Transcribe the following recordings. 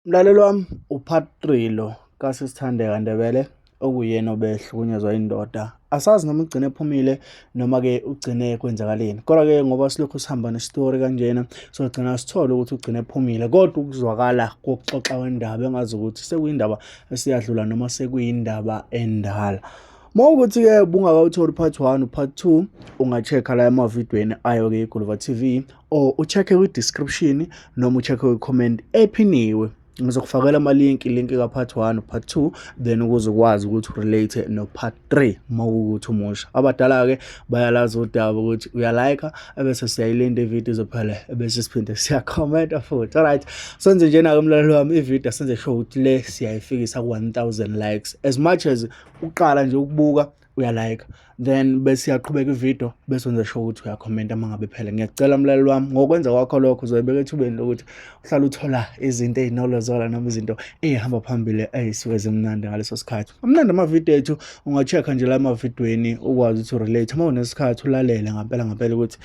Mlalelo wami, uPatrilo kaSithandeka Ndebele, okuyena obehlukunyezwa indoda. Asazi noma ugcine ephumile noma-ke ugcine kwenzakaleni. Kodwa-ke ngoba silokhu sihamba nesitori kanjena, sogcina sithole ukuthi ugcine ephumile. Kodwa ukuzwakala kokuxoxa kwendaba engazi ukuthi sekuyindaba esiyadlula noma sekuyindaba endala. Mawukuthi-ke bungakawutholi part 1, part 2, unga-check-a la emavidweni ayo-ke iGuluva TV, or u-check-e kwi-description noma u-check-e kwi-comment ephiniwe. Ngizokufakela link ka part 1, part 2, then ukuze ukwazi ukuthi urelate no part 3 mawukuthi umusha. Abadala-ke bayalazi udaba ukuthi uyalike ebese siyayilinda ivideo izophela ebese siphinde siyakhomenta futhi. Alright, senze njena-ke mlaleli wami, ivideo senze sure ukuthi le siyayifikisa ku 1000 likes. As much as uqala nje ukubuka uyalike, then bese iyaqhubeka ivideo bese wenza sure ukuthi uyakhomenta mangabe phela. Ngiyacela mlaleli wami, ngokwenza kwakho lokho uzoyibeka ethubeni lokuthi uhlale uthola izinto ezinolozola noma izinto ezihamba phambili ezisuke zimnandi ngaleso sikhathi. Amnandi amavideo ethu, unga-check-a nje la emavidweni ukwazi ukuthi urelate. Uma unesikhathi ulalele ngempela ukuthi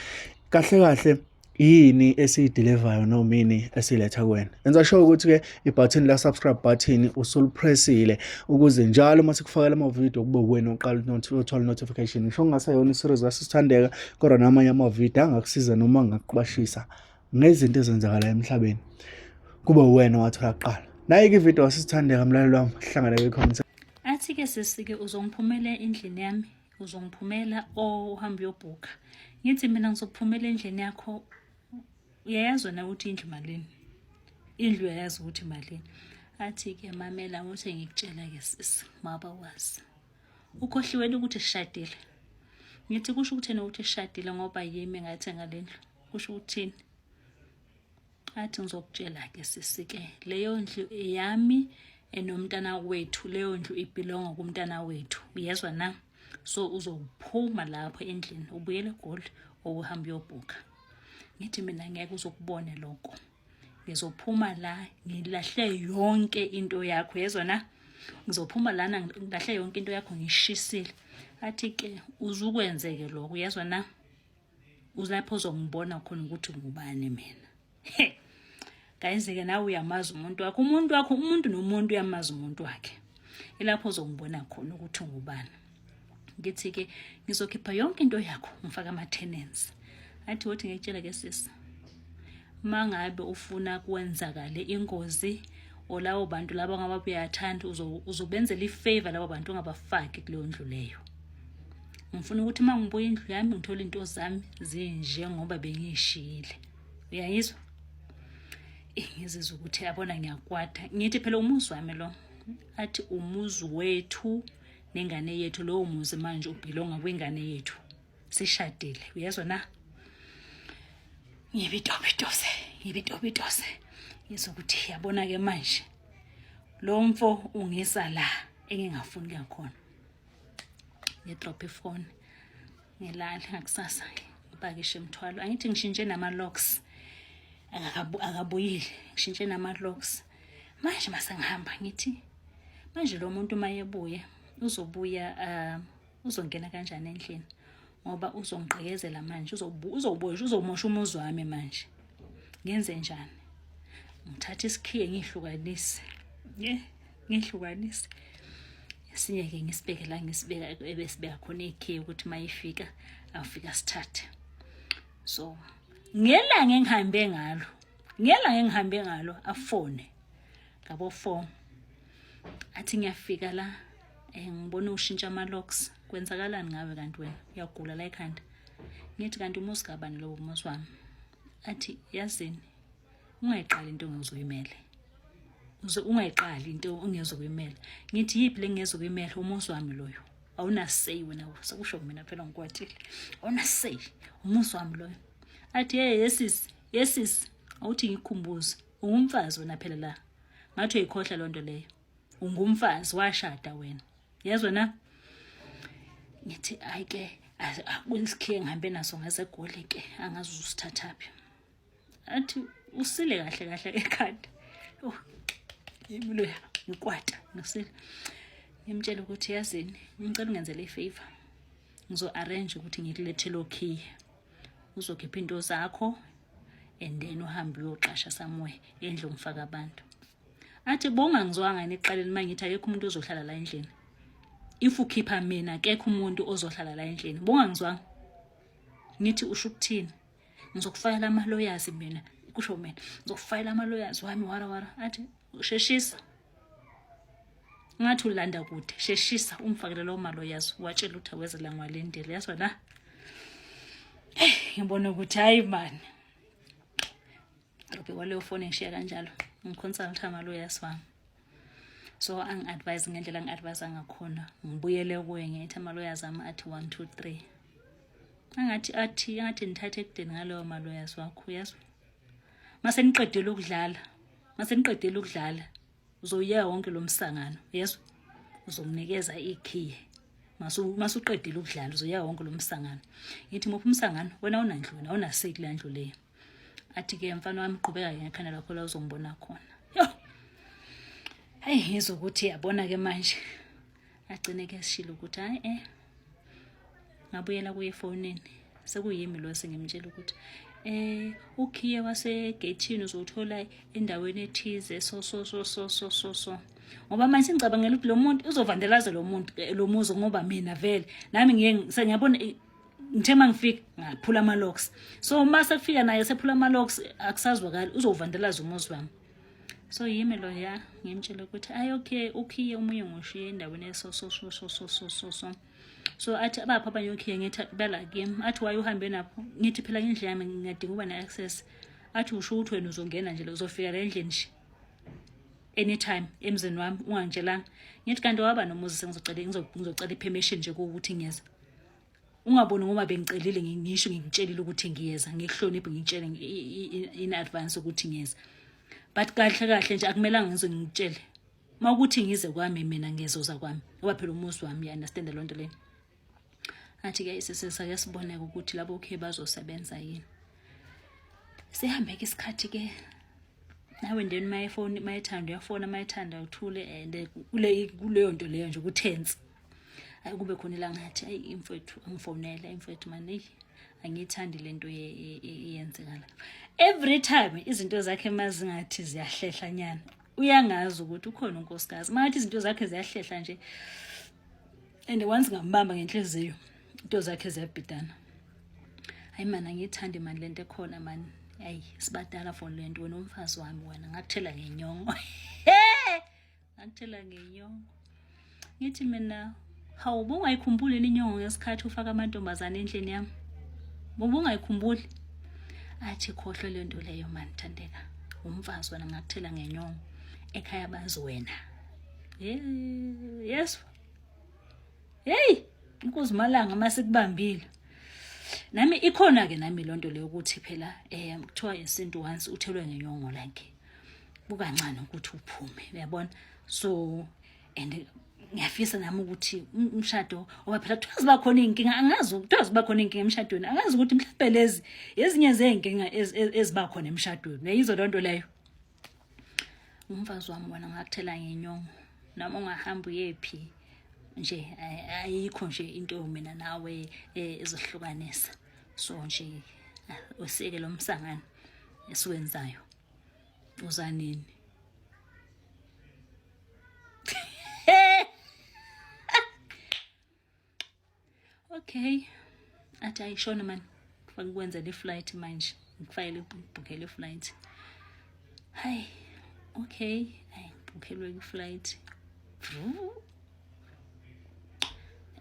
kahle kahle yini esiyidelivayo noma yini esiletha kuwena. Enza sure ukuthi-ke ibutton la subscribe button usulipressile ukuze njalo uma sikufakela amavidiyo kube wena oqala uthola notification. Ngisho ngingasayona iseries kaSithandeka, kodwa namanye amavidiyo angakusiza noma angakuqwashisa ngezinto ezenzakala emhlabeni, kube wena wathola kuqala. Nayi-ke ivideo kaSithandeka mlaleli wami, hlangana kwi-comment. Athi-ke sesike uzongiphumela endlini yami, uzongiphumela uhambe uyobhuka. Ngithi mina ngizokuphumela endlini yakho. Uyayazi wena ukuthi indlu malini? Indlu uyayazi ukuthi malini? Athi-ke mamela ukuthi ngikutshela-ke sisi, maba wazi. Ukhohliwele ukuthi sishadile. Ngithi kusho ukuthini ukuthi sishadile ngoba yimi ngathenga le ndlu? Kusho ukuthini? Athi ngizokutshela-ke sisi-ke, leyo ndlu eyami enomntana wethu, leyo ndlu ibhilonga kumntana wethu. Uyezwa na? So uzophuma lapho endlini ubuyele eGoli uhambe uyobhuka. Ngithi mina ngeke uzokubone lokho. Ngizophuma la ngilahle yonke into yakho. Uyezwa na? Ngizophuma lana ngilahle yonke into yakho ngishisile. Athi-ke uzukwenzeke lokho. Uyezwa na? Uzilapho uzongibona khona ukuthi ngubani mina. Kayenzeke nawe uyamazi umuntu wakho. Umuntu nomuntu uyamazi umuntu wakhe. Ilapho uzongibona khona ukuthi ngubani. Ngithi-ke ngizokhipha yonke into yakho ngifaka ama-tenants. Athi wothi ngiyitshela-ke sisi, mangabe ufuna kwenzakale ingozi olawo bantu laba ngabe uyathanda uzobenzela ifavor labo bantu ungabafaki kuleyo ndlu leyo. Ngifuna ukuthi mangibuya indlu yami ngithola into zami zinje ngoba bengishiyile. Uyayizwa? Ngizizwe ukuthi yabona ngiyakwata. Ngithi phela umuzi wami lo. Athi umuzi wethu nengane yethu, lowo muzi manje ubhilonga kwingane yethu. Sishadile. Uyezwa na? Ngibitobitose. Ngizokuthi yabona-ke manje lo mfo ungisa la engingafuni kuya khona. Ngidrop ifone. Ngilala ngakusasa ngipakishe imthwalo. Angithi ngishintshe nama-locks. Akabuyile. Ngishintshe nama-locks. Manje masengihamba ngithi manje lo muntu mayebuya uzobuya uzongena kanjani endlini ngoba uzongigqekezela manje, uzomosha umuzi wami manje. Ngenze njani? Ngithatha isikhiye ngihlukanise. Ngihlukanise. Esinye-ke ngisibeke la ngisibeka ebesibeka khona ikhiye ukuthi mayifika afika sithathe. So ngelanga engihambe ngalo afone ngabo 4. Athi ngiyafika la ngibona ushintsha ama-locks. Kwenzakalani ngawe kanti wena? Uyagula la ekhanda? Ngithi kanti umuzi kabani lowo umuzi wami? Athi yazini, ungayiqali into ongezuyimele. Ungayiqali into ongezuyimela. Ngithi yipi le ngezuyimela? Umuzi wami loyo. Awuna say wena, sekusho mina phela ngikwatile. Awuna say umuzi wami loyo. Athi yesis, awuthi ngikhumbuze. Ungumfazi wena phela la. Ngathi uyikhohla lonto leyo. Ungumfazi washada wena. Yezwa na? Ngithi ayike akusikhiye ngihambe naso ngaseGoli-ke angazi uzosithathaphi. Athi usile kahle ekhanda. Yimilo ngikwata ngisile. Ngimtshela ukuthi yazini ngicela ungenzele ifavor. Ngizo-arrange ukuthi ngikulethele okhiye. Uzokhipha into zakho and then uhambe uyoqasha somewhere endlu ngifaka abantu. athi bongangizwanga niqaleni mangithi akekho umuntu ozohlala la endlini. If ukhipha mina akekho umuntu ozohlala la endlini. Bongangizwanga. Ngithi usho ukuthini? Ngizokufayela ama-lawyers mina. Kusho mina ngizokufayela ama-lawyers wami wara. Athi sheshisa. Ngathi ulanda kude. Sheshisa umfakele lo ma-lawyers watshela ukuthi awezela ngwalendele. Yazwa na? Ngibona ukuthi hayi man. Robe kwaleyo phone ngishiya kanjalo. Ngiconsult ama-lawyers wami. So angi-advise ngendlela ngi-advise ngakhona. Ngibuyele kuye ngithi ama-lawyers ami athi 1 2 3. Angathi nithathe ekudeni ngaleyo ma-lawyers wakho yazwa. Mase niqedile ukudlala. Uzoyiya wonke lo msangano yazwa. Uzomnikeza ikhiye. Masuqedile ukudlala uzoyiya wonke lo msangano. Ngithi muphi umsangano? Wena unandlu wena unaseki la ndlu leyo. Athi ke mfana wami qhubeka ngekhanda lakho la uzongibona khona. Yo. Hayi ngizwe ukuthi yabona ke manje. Agcine ke sishilo ukuthi hayi ngabuyela kuye efonini. Sekuyimi lo sengimtshela ukuthi ukhiye wasegate uzothola endaweni ethize so. Ngoba manje ngicabangela ukuthi lo muntu uzovandelaza lo muzi ngoba mina vele nami ngiyabona ngithe mangifika ngaphula ama-locks. So mase kufika naye sephula ama-locks akusazwakali uzovandelaza umuzi wami. So yimi lo ya ngimtshela ukuthi ayi okay ukhiye umunye ngoshiye endaweni so. So athi abapha abanye ukhiye ngithi bela kimi athi waye uhambe napho ngithi phela indlu yami ngingadinga uba ne-access. Athi usho ukuthi wena uzongena nje uzofika la endlini nje anytime emzini wami ungangitshelanga. Ngithi kanti waba nomuzi ngizocela i-permission nje ukuthi ngiyeza. Ungaboni ngoba bengicelile ngisho ngikutshelile ukuthi ngiyeza ngikuhloniphe ngitshele in advance ukuthi ngiyeza. But kahle nje akumelanga ngize ngikutshele. Mawukuthi ngize kwami mina ngezoza kwami. Ngoba phela umuzi wami ya understand le nto le. Athi ke sake siboneke ukuthi labo okay bazosebenza yini. Sihambe ke isikhathi ke. Nawe ndeni mayithanda uyafona mayithanda uthule and kuleyo nto leyo nje kutense. Ayi kube khona ilangathi ayi imfowethu angifonela imfowethu manje angiyithandi lento iyenzeka la. Every time izinto zakhe mazingathi ziyahlehla nyana. Uyangazi ukuthi ukhona unkosikazi. Mathi izinto zakhe ziyahlehla nje. And once ngambamba ngenhliziyo into zakhe ziyabhidana. Hayi man angiyithandi man lento ekhona man. Hayi sibadala for lento wena umfazi wami wena ngakuthela ngenyongo. Ngakuthela ngenyongo. Ngithi mina hawu bongayikhumbuli inyongo ngesikhathi ufaka amantombazane endlini yami. Bongayikhumbuli. Athi khohlwe lento leyo man Thandeka. Umfazi wena ngakuthela ngenyongo. Ekhaya bazi wena. Yes. Hey, inkuzimalanga masikubambile. Nami ikhona ke nami lonto leyo ukuthi phela kuthiwa isinto once uthelwe ngenyongo like bukancane ukuthi uphume uyabona. So and ngiyafisa nami ukuthi umshado oba phela kuthiwa ziba khona inkinga angazi kuthiwa ziba khona inkinga emshadweni angazi ukuthi mhlawumbe lezi ezinye zeinkinga eziba khona emshadweni uyayizo lonto leyo. Umfazi wami wena ngakuthela ngenyongo nami ungahamba uyephi nje ayikho nje into mina nawe ezohlukanisa. So nje useke lo msangano esiwenzayo uzanini. Okay athi ayishona man ngikwenza le flight manje ngifayele ubhukhele flight. Hayi okay ayibhukhelwe iflight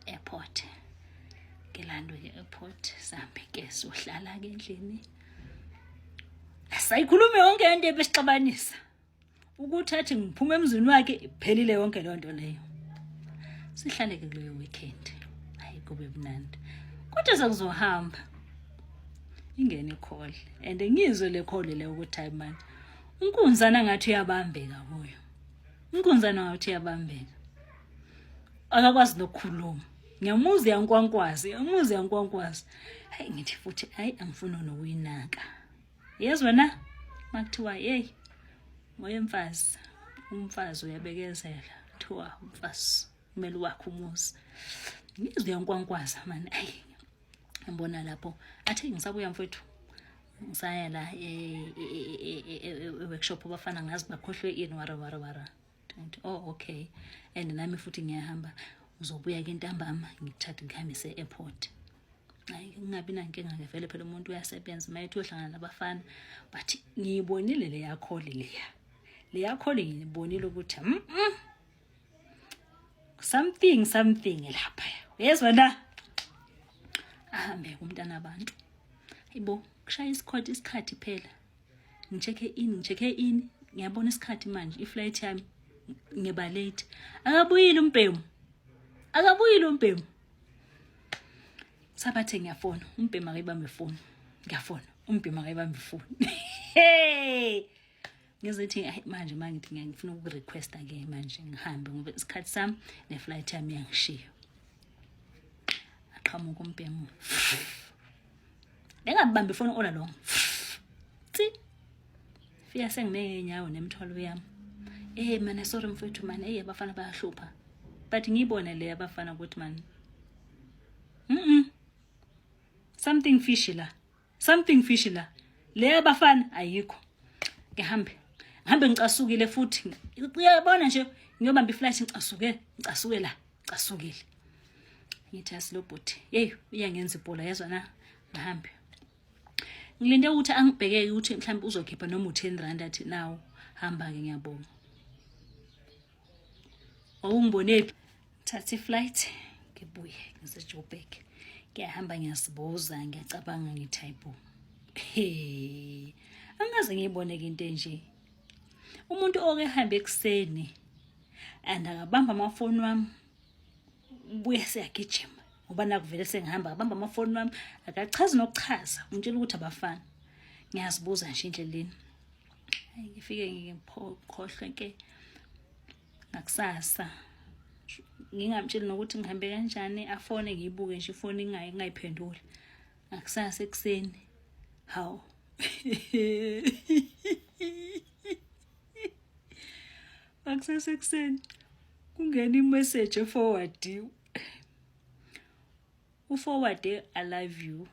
airport. Ngelando ye-airport sambe ke sohlala ke endlini. Asayikhulume yonke into ebesixabanisa. Ukuthi athi ngiphume emzini wakhe iphelile yonke le nto leyo. Sihlale ke kuleyo weekend. Hayi kube mnandi. Kodwa sekuzohamba. Ingene call and ngizwe le call le ukuthi hayi man. Unkunzana ngathi uyabambeka kuyo. Unkunzana ngathi uyabambeka. Akakwazi nokukhuluma. Ngiyamuzi yankwankwazi. Hayi ngithi futhi hayi angifuni nokuyinaka. Yezwa na? Makuthiwa hey moya umfazi uyabekezela. Kuthiwa umfazi kumele wakhe umuzi. Ngizwe yankwankwaza man. Hayi ngibona lapho athi ngisabuya mfowethu ngisaya la workshop abafana ngazi bakhohlwe ini wara. Oh okay, and nami futhi ngiyahamba uzobuya ke ntambama ngithathe ngihambise e-airport. Hayi kungabi nankinga ke vele phela umuntu uyasebenza mayethi uhlangana nabafana but ngiyibonile le yakho ngiyibonile ukuthi something lapha uyezwa na ahambe umntana abantu ibo kushaya isikhathi phela ngicheke in ngiyabona isikhathi manje iflight yami ngeba late akabuyile umpemu sabathe ngiyafona umpemu akayibambe ifoni ngiyafona umpemu akayibambe ifoni hey ngizothi manje ngithi ngifuna ukurequesta ke manje ngihambe ngoba isikhathi sami neflight yami yangishiya aqhamuka umpemu ngingabambi ifoni all along fika sengime ngenyawo nemthwalo yami man sorry mfowethu man abafana bayahlupha but ngibone le abafana ukuthi man something fishy la le abafana ayikho ngihambe ngicasukile futhi uyabona nje ngiyobamba iflight ngicasukile ngithi asilobhuti uyangenza ibhola yazwa na ngahambe ngilinde ukuthi angibhekeke ukuthi mhlawumbe uzokhipha noma u10 athi nawo hamba ke ngiyabonga awungibonephi thatha iflight ngibuye ngiseJoburg ngiyahamba ngiyasibuza ngiyacabanga ngithayipho angaze ngiyibone into enje umuntu okehamba ekseni and akabamba amafoni wami buye seyagijima ngoba nakuvele sengihamba abamba amafoni wami akachazi nokuchaza ngitshela ukuthi abafana ngiyazibuza nje endleleni ngifike ngikhohlwe ke ngakusasa ngingamtshela nokuthi ngihambe kanjani afone ngiyibuke nje ifoni ingayiphenduli ngakusasa ekseni haw ngakusasa ekseni kungena imessage eforwardiwe uforward I love you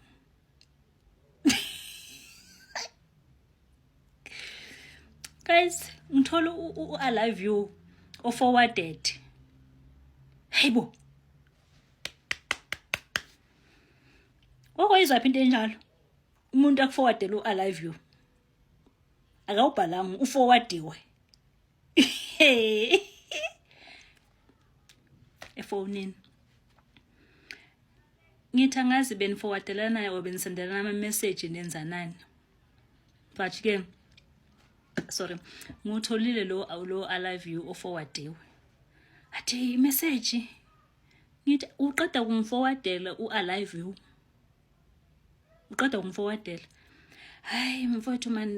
guys ngithola I love you forwarded hayibo okwayizaphi into enjalo umuntu akuforwardela I love you akawubhalanga uforwardiwe efonini ngithi angazi beniforwardelana nayo benisendelana ama message nenzanani but ke sorry ngutholile lo I love you oforwardiwe athi message ngithi uqeda kumforwardela I love you uqeda kumforwardela hayi mfowethu man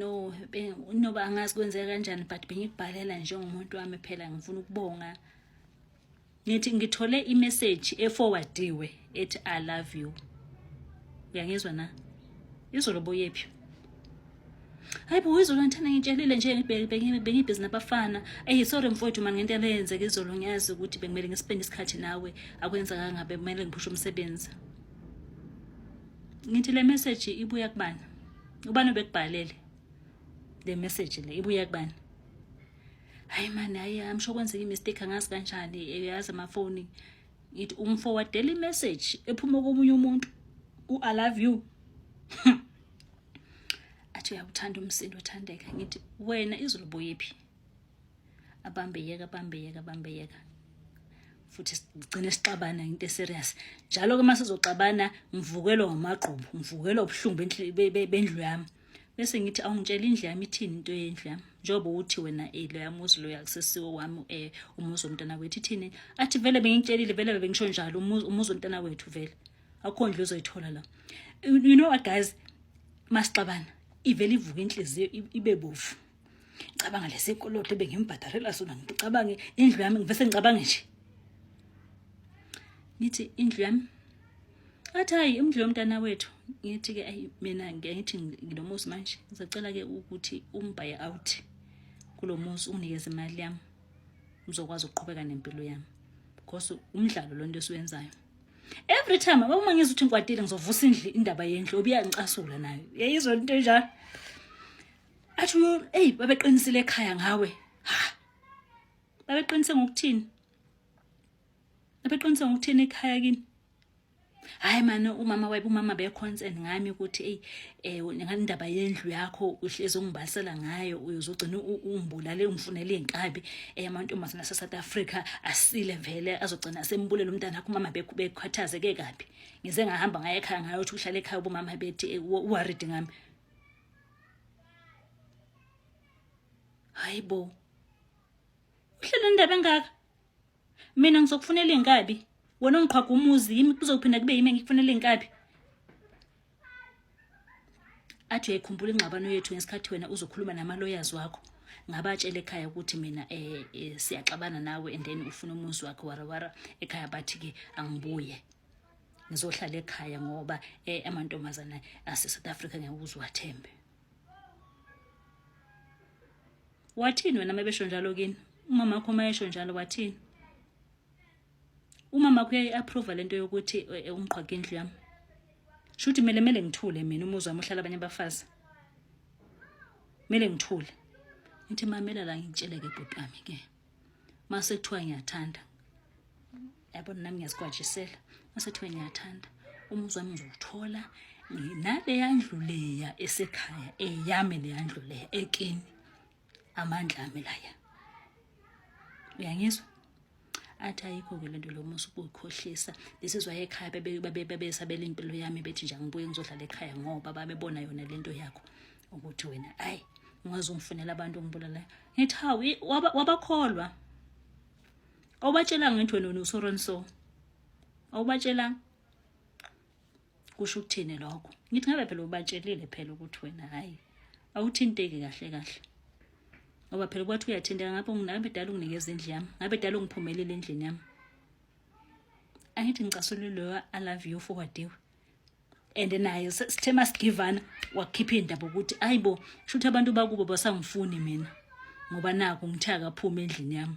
noba angazi kwenzeka kanjani but bengikubhalela njengomuntu wami phela ngifuna ukubonga ngithi ngithole imessage eforwardiwe ethi I love you uyangizwa na izolo boyephi hayibo izolo ngithanda ngitshelile nje bengibhizi nabafana sorry mfowethu man ngento eyenzeka izolo ngiyazi ukuthi bekumele ngispend isikhathi nawe akwenzeka ngabe kumele ngiphushe umsebenzi ngithi le message ibuya kubani ubani bekubhalele le message le ibuya kubani hayi man amsho kwenzeka imistake angazi kanjani uyazi amafoni ngithi umforwardela imessage ephuma komunye umuntu I love you athi uyakuthanda umsindo othandeka ngithi wena izolo boyephi abambeyeka futhi sigcine sixabana into serious njalo ke masizoxabana ngivukelwa ngamaqhubu ngivukelwa ubuhlungu bendlu yami bese ngithi awungitshela indlu yami ithini into yendlu yami njobo uthi wena lo yamuzi lo yakusesiwe wami umuzi womntana wethu ithini athi vele bengitshelile vele bengisho njalo umuzi womntana wethu vele akho ndlu uzoyithola la you know what guys masixabana ivele ivuka inhliziyo ibe bofu ngicabanga lesikoloto bengimbhadarela sona ngicabange indlu yami ngivese ngicabange nje ngithi indlu yami athi hayi indlu yomntana wethu ngithi ke mina ngiyathi ngilomuzi manje ngizacela ke ukuthi umbuy out kulomuzi unikeze imali yami uzokwazi ukuqhubeka nempilo yami because umdlalo lo nto esiwenzayo Every time uma ngizwa ukuthi ngikwatile ngizovusa indaba yendlu obiyangicasula nayo. Yayizwa into enjalo. Athi babeqinisile ekhaya ngawe. Ha. Babeqinise ngokuthini? Babeqinise ngokuthini ekhaya kini? Hayi man, umama be-concern ngami ukuthi indaba yendlu yakho uhlezi ungibalisela ngayo uyozogcina umbulale umfunele inkabi amantombazana ase-South Africa asile vele azogcina sembulela umntana wakho umama bekhathazeke kabi. Ngize ngahamba ngaye ekhaya ngayo ukuthi uhlale ekhaya ubumama bethi worried ngami. Hayibo. Uhlele indaba engaka? Mina ngizokufunela inkabi. Wena ungiqhaga umuzi yimi kuzophinda kube yimi ngikufunela inkabi. Athi uyayikhumbula ingxabano yethu ngesikhathi wena uzokhuluma nama-lawyers wakho. Ngabatshela ekhaya ukuthi mina siyaxabana nawe and then ufuna umuzi wakho warawara ekhaya bathi-ke angibuye. Ngizohlala ekhaya ngoba amantombazana ase-South Africa ngeke uziwathembe. Wathini wena mabesho njalo kini? Umama wakho mayesho njalo wathini? Umama kuyayi-approve lento yokuthi ungiqhaga indlu yami. Shuthi mele ngithule mina umuzi wami uhlala abanye abafazi. Mele ngithule. Ngithi mamela la ngitshele ke bhuti wami ke. Mase kuthiwa ngiyathanda. Yabona nami ngiyasikwajisela. Mase kuthiwa ngiyathanda. Umuzi wami ngizowuthola nale yandlu leya esekhaya eyami le yandlu leya ekini. Amandla ami laya. Uyangizwa? Athi ayikho-ke lento lo musu ukukhohlisa. Lesizwa ekhaya babesabela impilo yami bethi nje ngibuye ngizohlala ekhaya ngoba babebona yona lento yakho ukuthi wena ungaze ungifunela abantu ngibulala. Ngithi hawu wabakholwa. Awubatshela ngithi wena usoronso. Awubatshela kusho ukuthini lokho? Ngithi ngabe phela ubatshelile phela ukuthi wena awuthinteki kahle. Ngoba phela kwathi uyathindeka ngabe dala unginikeza indlu yami, ngabe dala ungiphumelele endlini yami. Angithi ngicasulile lo I love you forward. And naye sithe masigivana wakhipha indaba ukuthi ayibo shuthi abantu bakubo basangifuni mina ngoba naku ngithaka aphuma endlini yami.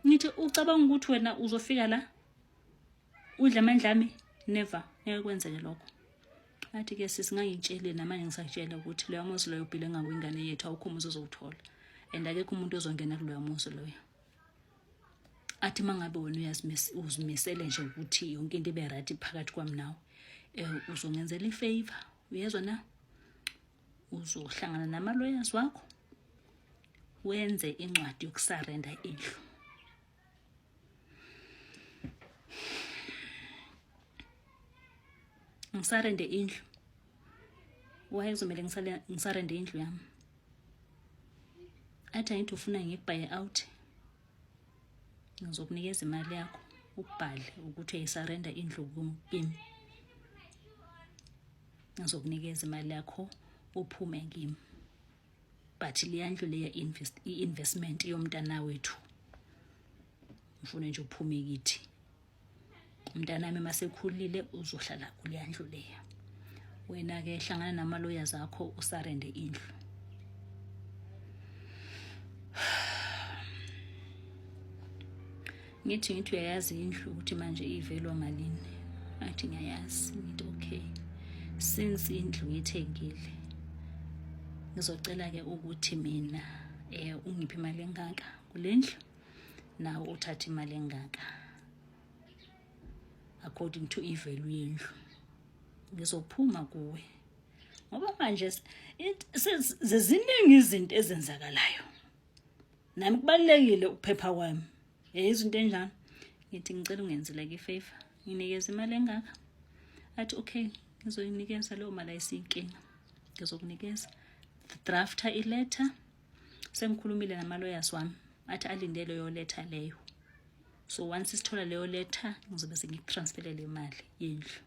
Ngithi ucabanga ukuthi wena uzofika la udla amandla ami? Never, ngeke kwenzeke lokho. Athi ke sisingangitshele namanje ngisakutshela ukuthi leyo muzi loyo ubhile ngawingane yethu awukho umuzi ozowuthola. And akekho umuntu ozongena kuloya muzi loyo. Athi mangabe wena uzimisele nje ukuthi yonke into ibe right phakathi kwami nawe. Uzongenzela ifavor. Uyezwa na? Uzohlangana nama-lawyers wakho. Wenze incwadi yokusarenda indlu. Ngisarende indlu. Why kuzomela ngisarende indlu yami? Athi angithi ufuna ngikubuy out. Ngizokunikeza imali yakho ubhale ukuthi uyisarenda indlu kimi. Ngizokunikeza imali yakho uphume kimi. But le ndlu le investment yomntana wethu. Ngifuna nje uphume kithi. Umntana nami masekhulile uzohlala kule ndlu leya. Wena ke hlangana nama-lawyers akho usarende indlu. Ngithi uyayazi indlu ukuthi manje ivelwa malini. Athi ngiyayazi. Ngithi okay. Since indlu ngithengile ngizocela ke ukuthi mina ungiphe imali engaka kule ndlu nawe uthathe imali engaka according to ivalue yendlu. Ngizophuma kuwe ngoba manje seziningi izinto ezenzakalayo nami kubalekile ukuphepha kwami. Izinto enjani? Ngithi ngicela ungenzele ke ifavor nginikeze imali engaka. Athi okay ngizoyinikeza leyo mali ayisiyinkinga. Ngizokunikeza drafter iletter. Sengikhulumile nama-lawyers wami athi alindele leyo letter leyo. So once isithola leyo letter ngizobe sengikutransferele imali yendlu.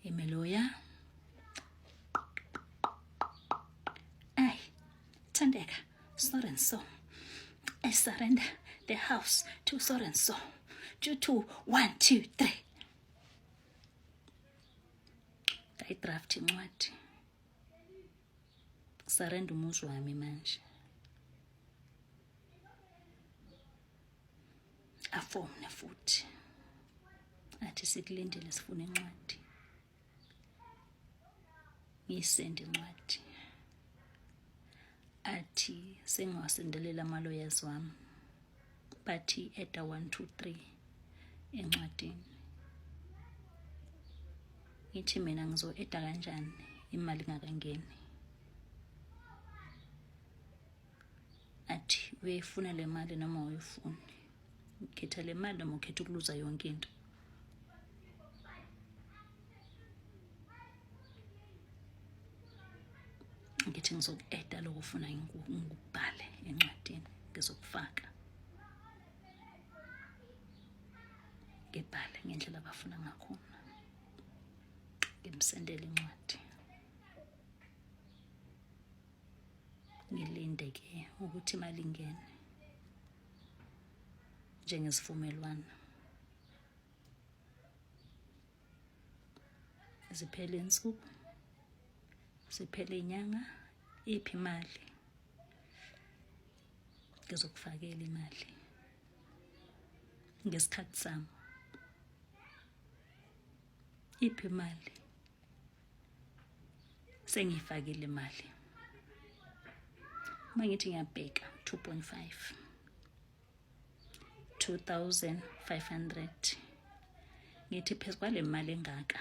Emeloya. Thandeka, so and so. I surrender the house to so and so. 2 1 2 3. I draft incwadi. Surrender umuzi wami manje. Afomne futhi. athi sikulindele sifuna incwadi. Ngiyisende incwadi. Athi sengiwasendelela ama-lawyers wami. Bathi eda 1 2 3 encwadini. Ngithi mina ngizo-eda kanjani imali ingakangeni? Athi uyayifuna le mali noma uyifuni? Ukhetha le mali noma ukhetha ukuluza yonke into? Ngithi ngizoku-eda lokho ufuna ngikubhale encwadini, ngizokufaka. Ngibhale ngendlela abafuna ngakhona. Ngimsendele incwadi. Ngilinde ke ukuthi imali ingene njengesivumelwano. Ziphele insuku, ziphele inyanga, iphi imali? Ngizokufakela imali ngesikhathi sami. Iphi imali? Sengiyifakile imali. Mangithi ngiyabheka 2.5 2,500. Ngithi phezu kwale mali engaka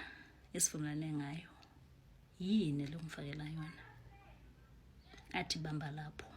esivumelane ngayo, yini lo ngifakela yona? Athi bamba lapho.